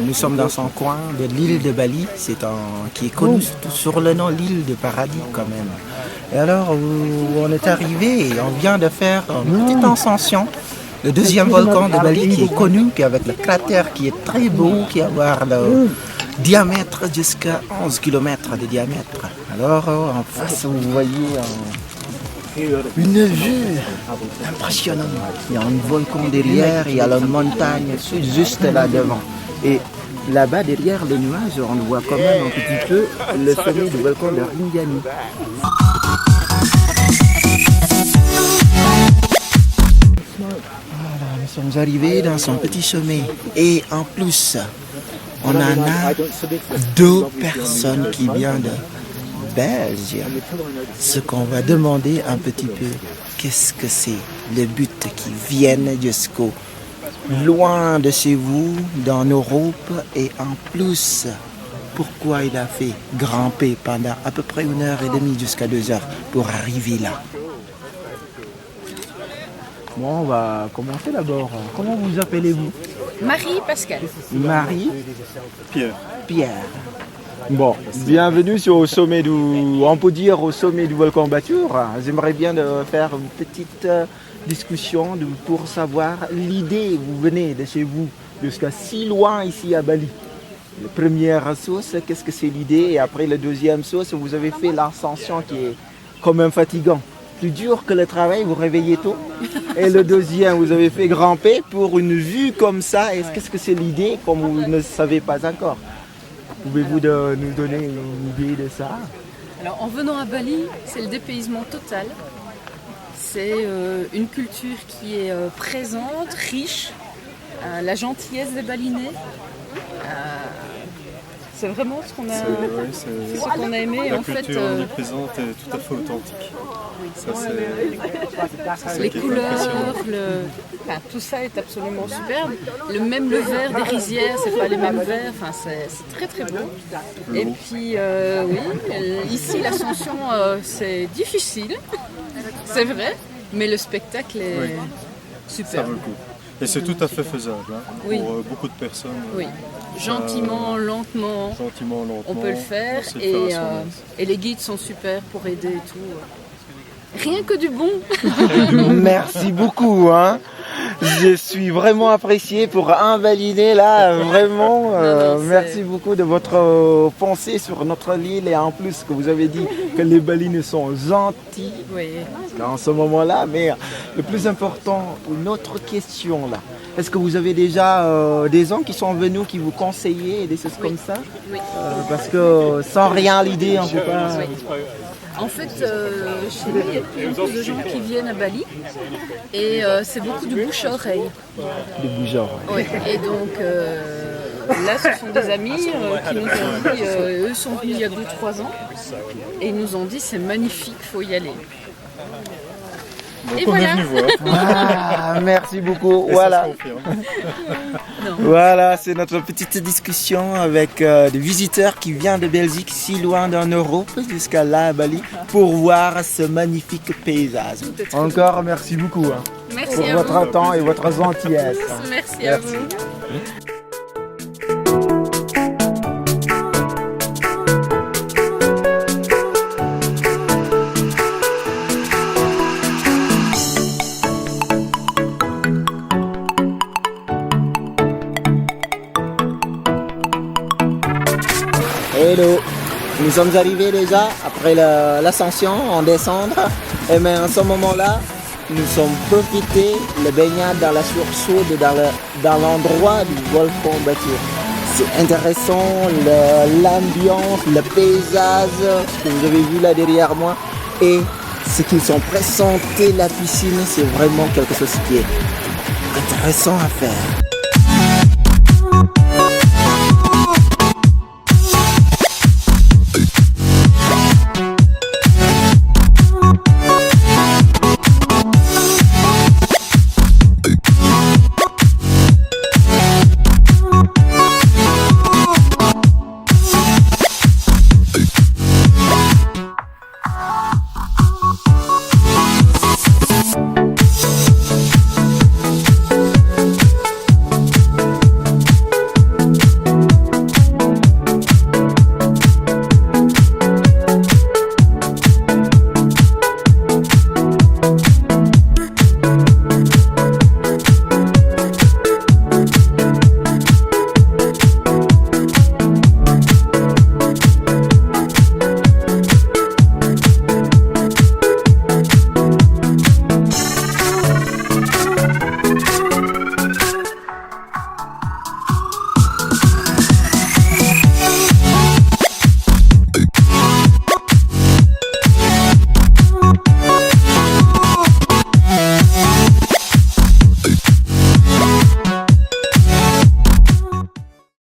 nous sommes dans son coin de l'île de Bali, qui est connu sur le nom l'île de paradis quand même. Et alors, où on est arrivé, et on vient de faire une petite ascension. Le deuxième volcan de Bali qui est connu, qui avec le cratère qui est très beau, qui a le diamètre jusqu'à 11 km de diamètre. Alors, en face, vous voyez une vue impressionnante. Il y a un volcan derrière, il y a la montagne juste là devant. Et là-bas, derrière les nuages, on voit quand même un petit peu le sommet du volcan de Rinjani. Voilà, nous sommes arrivés dans son petit sommet. Et en plus, on en a 2 personnes qui viennent de Belgique. Ce qu'on va demander un petit peu, qu'est-ce que c'est le but qui viennent jusqu'au loin de chez vous, dans l'Europe, et en plus, pourquoi il a fait grimper pendant à peu près 1h30 jusqu'à 2h pour arriver là. Bon, on va commencer d'abord. Comment vous appelez-vous? Marie Pascal. Marie Pierre. Pierre. Bon, bienvenue au sommet on peut dire au sommet du volcan Batur. J'aimerais bien faire une petite discussion pour savoir l'idée. Vous venez de chez vous jusqu'à si loin ici à Bali. La première source, qu'est-ce que c'est l'idée? Et après la deuxième source, vous avez fait l'ascension qui est quand même fatigant. Plus dur que le travail, vous réveillez tôt. Et le deuxième, vous avez fait grimper pour une vue comme ça. Et qu'est-ce que c'est l'idée comme vous ne savez pas encore? Pouvez-vous nous donner une idée de ça? Alors en venant à Bali, c'est le dépaysement total. C'est une culture qui est présente, riche, la gentillesse des Balinais. C'est vraiment ce qu'on a aimé. La culture omniprésente est tout à fait authentique. Ça, c'est les couleurs, tout ça est absolument superbe. Même le vert des rizières, c'est pas les mêmes verts. Enfin, c'est très très beau. Et puis oui, ici l'ascension c'est difficile, c'est vrai, mais le spectacle est superbe. Ça vaut le coup. Et c'est tout à fait faisable pour beaucoup de personnes. Oui. Gentiment, lentement, on peut le faire. Et les guides sont super pour aider et tout. Rien que du bon. Merci beaucoup. Je suis vraiment apprécié pour invalider là, vraiment. Merci beaucoup de votre pensée sur notre île et en plus que vous avez dit que les Balinais sont gentils dans ce moment-là. Mais le plus important, une autre question là. Est-ce que vous avez déjà des gens qui sont venus, qui vous conseillent et des choses comme ça? Parce que sans rien l'idée, on ne peut pas... En fait, chez nous, il y a de plus en plus de gens qui viennent à Bali et c'est beaucoup de bouche à oreille. De bouche à oreille. Et donc là, ce sont des amis qui nous ont dit, eux sont venus il y a 2-3 ans et ils nous ont dit c'est magnifique, il faut y aller. Donc et on voilà. est venu voir. Merci beaucoup. Et voilà. ça se confirme. Voilà, c'est notre petite discussion avec des visiteurs qui viennent de Belgique, si loin dans l'Europe, jusqu'à là à Bali, pour voir ce magnifique paysage. Encore merci beaucoup Merci pour à votre vous. temps et votre gentillesse. Merci à vous. Hello, nous sommes arrivés déjà après l'ascension, en descendre. Et mais en ce moment-là, nous sommes profités le baignade dans la source chaude, dans l'endroit du volcan Batur. C'est intéressant, l'ambiance, le paysage que vous avez vu là derrière moi. Et ce qu'ils sont présentés, la piscine, c'est vraiment quelque chose qui est intéressant à faire.